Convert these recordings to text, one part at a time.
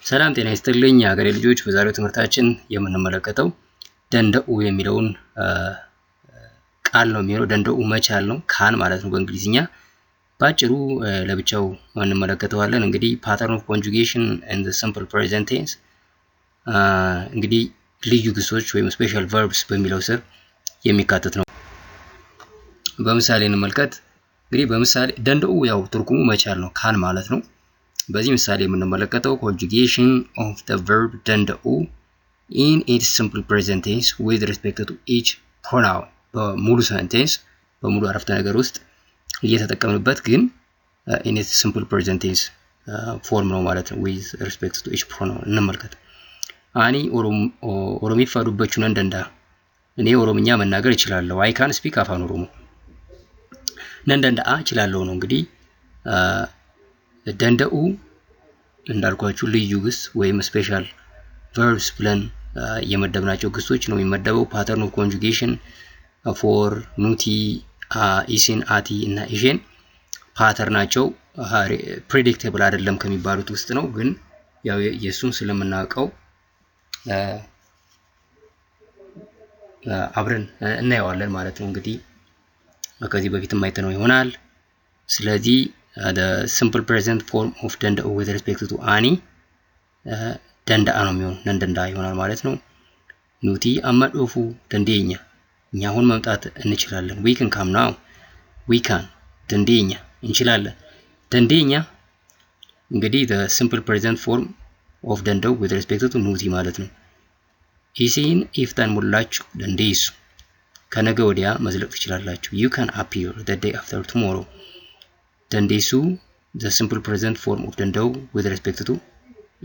ሰላም ጤና ይስጥልኝ የሀገሬ ልጆች። በዛሬው ትምህርታችን የምንመለከተው ደንደኡ የሚለውን ቃል ነው የሚሆነው። ደንደኡ መቻል ነው፣ ካን ማለት ነው በእንግሊዝኛ። ባጭሩ ለብቻው እንመለከተዋለን። እንግዲህ pattern of conjugation in the simple present tense እንግዲህ ልዩ ግሶች ወይም special verbs በሚለው ስር የሚካተት ነው። በምሳሌ እንመልከት። እንግዲህ በምሳሌ ደንደኡ ያው ትርጉሙ መቻል ነው፣ ካን ማለት ነው። በዚህ ምሳሌ የምንመለከተው conjugation of the verb ደንደኡ in its simple present tense with respect to each pronoun በሙሉ sentence በሙሉ አረፍተ ነገር ውስጥ እየተጠቀምንበት ግን in its simple present tense form ነው ማለት ነው with respect to each pronoun እንመልከት። አኒ ኦሮሚፋ ዱበቹ ነንደንዳ እኔ ኦሮምኛ መናገር እችላለሁ። I can speak አፋን ኦሮሞ። ነንደንዳ እችላለሁ ነው እንግዲህ ደንደኡ እንዳልኳችሁ ልዩ ግስ ወይም ስፔሻል verbs ብለን የመደብናቸው ግሶች ነው የሚመደበው። pattern of conjugation for ኑቲ ኢሲን አቲ እና ኢሼን ፓተርናቸው predictable አይደለም ከሚባሉት ውስጥ ነው። ግን ያው የሱን ስለምናውቀው አብረን እናየዋለን ማለት ነው። እንግዲህ ከዚህ በፊትም አይተነው ይሆናል። ስለዚህ the simple present form of ደንደኡ with respect to አኒ ደንደአ ነው የሚሆነው፣ ነንደንዳ ይሆናል ማለት ነው። ኑቲ አማዶፉ ደንዴኛ እኛ አሁን መምጣት እንችላለን። we can come now we can ደንዴኛ እንችላለን። ደንዴኛ እንግዲህ the simple present form of ደንደኡ with respect to ኑቲ ማለት ነው። ኢሲን ኢፍታን ሙላችሁ ደንዴሱ ከነገ ወዲያ መዝለቅ ትችላላችሁ። you can appear the day after tomorrow ደንዴሱ the simple present form of ደንደው with respect to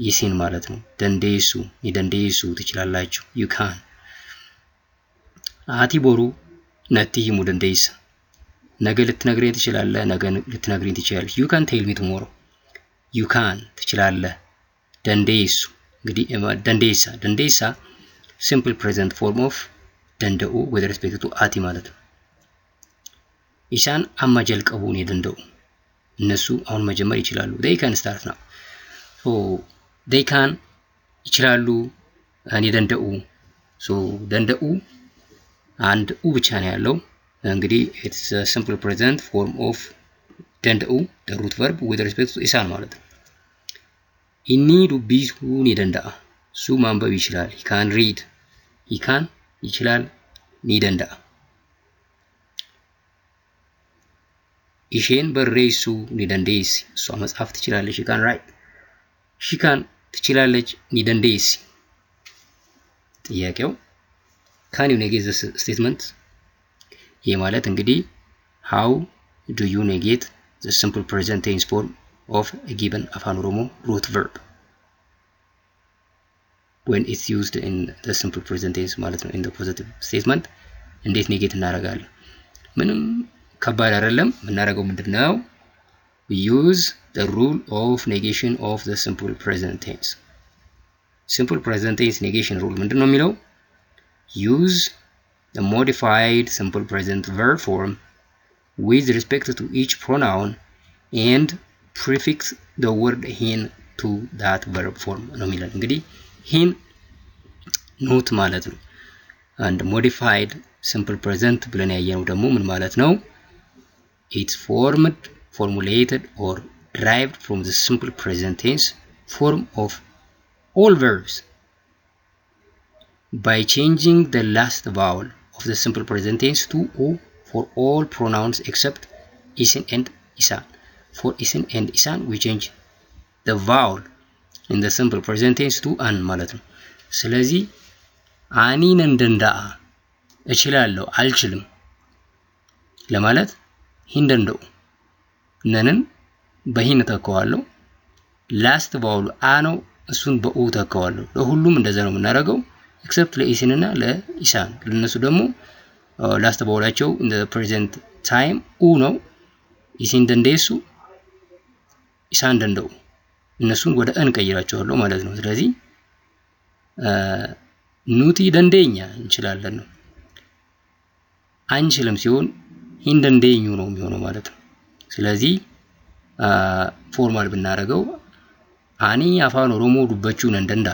ኢሲን ማለት ነው። ደንዴሱ ይደንዴሱ ትችላላችሁ you can። አቲ ቦሩ ነቲ ሂሙ ደንዴስ ነገ ልትነግረኝ ትችላለህ፣ ነገ ልትነግረኝ ትችላለህ። you can tell me tomorrow you can ትችላለህ። ደንዴሱ እንግዲህ ደንዴሳ simple present form of ደንደው with respect to አቲ ማለት ነው። ኢሳን አማጀል ቀቡን የደንደው እነሱ አሁን መጀመር ይችላሉ። they can start now so they can ይችላሉ እኔ ደንደኡ so ደንደኡ አንድ ኡ ብቻ ነው ያለው። እንግዲህ it's a simple present form of ደንደኡ the root verb with respect to ኢሳን ማለት ነው። ኢኒ ዱቢሱን የደንደአ ሱ ማንበብ ይችላል he can read he can ይችላል ኒ ደንደአ። ኢሼን በሬሱ ኒደንዴሲ እሷ መጻፍ ትችላለች she can write she can ትችላለች ኒደንዴሲ። ጥያቄው can you negate this statement? ይሄ ማለት እንግዲህ how do you negate the simple present tense form of a given አፋን ኦሮሞ root verb when it's used in the simple present tense ማለት ነው in the positive statement እንዴት ኔጌት እናደርጋለን? ምንም ከባድ አይደለም። የምናደርገው ምንድነው? we use the rule of negation of the simple present tense. simple present tense negation rule ምንድነው የሚለው? use the modified simple present verb form with respect to each pronoun and prefix the word hin to that verb form ነው የሚለው። እንግዲህ hin ኖት ማለት ነው። and modified simple present ብለን ያየነው ደግሞ ምን ማለት ነው? it's formulated or derived from the simple present tense form of all verbs by changing the last vowel of the simple present tense to o for all pronouns except isin and isan. For isin and isan we change the vowel in the simple present tense to an ማለት ነው። ስለዚህ አኒ ነንደንዳአ እችላለሁ አልችልም ለማለት ሂንደንደው ነንን በሂን ተከዋለሁ። ላስት ቫውሉ አ ነው፣ እሱን በኡ ተከዋለሁ። ለሁሉም እንደዛ ነው የምናደርገው ኤክሰፕት ለኢሲን እና ለኢሳን። ለነሱ ደግሞ ላስት ቫውላቸው in the present time ኡ ነው። ኢሲን ደንዴሱ ኢሳን ደንደው እነሱን ወደ እን ቀይራቸዋለሁ ማለት ነው። ስለዚህ ኑቲ ደንዴኛ እንችላለን ነው። አንችልም ሲሆን ሂንደንዴኙ ነው የሚሆነው ማለት ነው። ስለዚህ ፎርማል ብናደርገው አኒ አፋን ኦሮሞ ዱበቹን እንደንዳ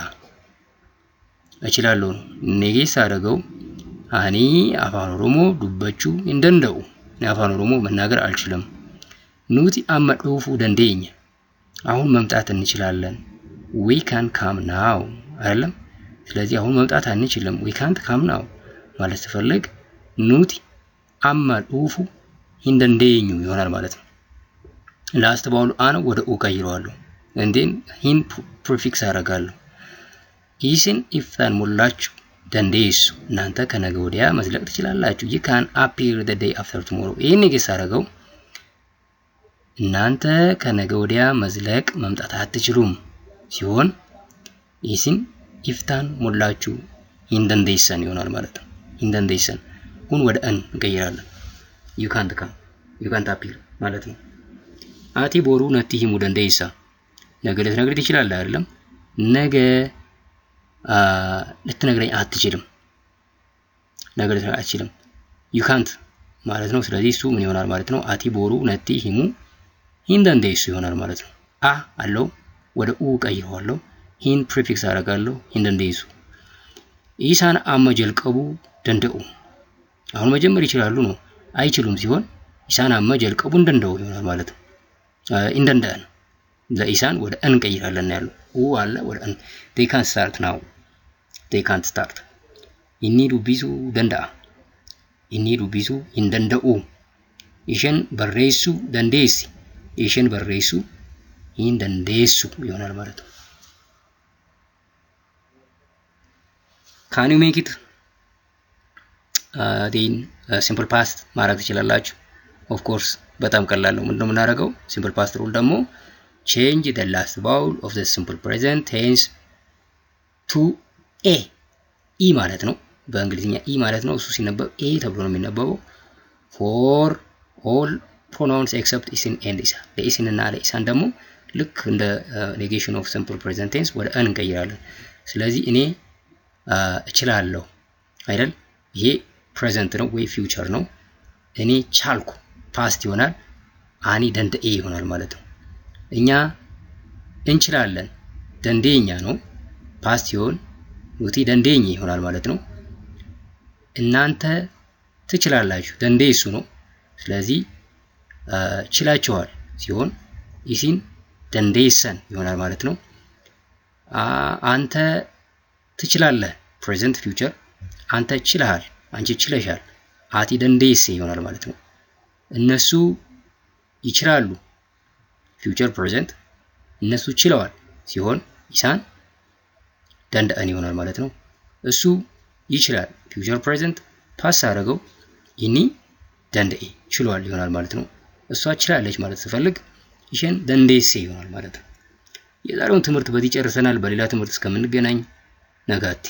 እችላለሁ ኔጌስ አደረገው አኒ አፋን ኦሮሞ ዱበቹ እንደንደው አፋን ኦሮሞ መናገር አልችልም ኑቲ አመዱፉ ደንዴኝ አሁን መምጣት እንችላለን we can come now አይደለም ስለዚህ አሁን መምጣት አንችልም we can't come now ማለት ሲፈልግ ኑቲ አመዱፉ እንደንዴኝ ይሆናል ማለት ነው ላስት ባውሉ አን ወደ ኡ ቀይረዋለሁ እንዴን ሂን ፕሪፊክስ አደርጋለሁ ኢስን ኢፍታን ሞላችሁ ደንዴስ እናንተ ከነገ ወዲያ መዝለቅ ትችላላችሁ you can appear the day after tomorrow ይሄን ኔጌስ አደረገው እናንተ ከነገ ወዲያ መዝለቅ መምጣት አትችሉም ሲሆን ኢስን ኢፍታን ሞላችሁ እንደንዴሰን ይሆናል ማለት ነው እንደንዴሰን ሁን ወደ አን እንቀይራለን you can't come you can't appear ማለት ነው አቲ ቦሩ ነቲ ሂሙ ደንዴሳ ነገ ልትነግሪት ይችላል አይደለም ነገ ልትነግረኝ አትችልም ነገ ልትነግረኝ አትችልም you can't ማለት ነው ስለዚህ እሱ ምን ይሆናል ማለት ነው አቲ ቦሩ ነቲ ሂሙ እንደንዴሱ ይሆናል ማለት ነው አ አለው ወደ ኡ ቀይረዋለሁ ሂን ፕሪፊክስ አደርጋለሁ እንደንዴሱ ኢሳን አመጀልቀቡ ደንደኡ አሁን መጀመር ይችላሉ ነው አይችሉም ሲሆን ኢሳን አመጀልቀቡ እንደንደው ይሆናል ማለት ነው እንደንደን ለኢሳን ወደ አን ቀይራለን ያለው ኡ አለ ወደ አን they can't start now they can't start ይኒዱ ቢሱ ደንዳ ይኒዱ ቢሱ እንደንደኡ ኢሽን በሬሱ ደንዴሲ ኢሽን በሬሱ እንደንዴሱ ይሆናል ማለት ነው can you make it then simple past ማድረግ ትችላላችሁ of course በጣም ቀላል ነው ምንድነው የምናደርገው simple past rule ደግሞ change the last vowel of the simple present tense to a e ማለት ነው በእንግሊዝኛ e ማለት ነው እሱ ሲነበብ a ተብሎ ነው የሚነበበው for all pronouns except isin and isa ለኢስን እና ለኢሳን ደግሞ ልክ እንደ negation of simple present tense ወደ an እንቀይራለን ስለዚህ እኔ እችላለሁ አይደል ይሄ present ነው ወይ future ነው እኔ ቻልኩ past ይሆናል አኒ ደንደኤ ይሆናል ማለት ነው እኛ እንችላለን ደንዴኛ ነው past ይሆን ኑቲ ደንዴኝ ይሆናል ማለት ነው እናንተ ትችላላችሁ ደንዴሱ ነው ስለዚህ ችላችኋል ሲሆን ኢሲን ደንዴሰን ይሆናል ማለት ነው አንተ ትችላለህ present future አንተ ችለሃል አንቺ ችለሻል አቲ ደንዴሴ ይሆናል ማለት ነው እነሱ ይችላሉ future present እነሱ ችለዋል ሲሆን ኢሳን ደንደአን ይሆናል ማለት ነው እሱ ይችላል future present ፓስ አደረገው ይኒ ደንደኤ ችሏል ይሆናል ማለት ነው እሷ ችላለች ማለት ሲፈልግ ኢሽን ደንዴሴ ይሆናል ማለት ነው የዛሬውን ትምህርት በዚህ ጨርሰናል በሌላ ትምህርት እስከምንገናኝ ነጋቲ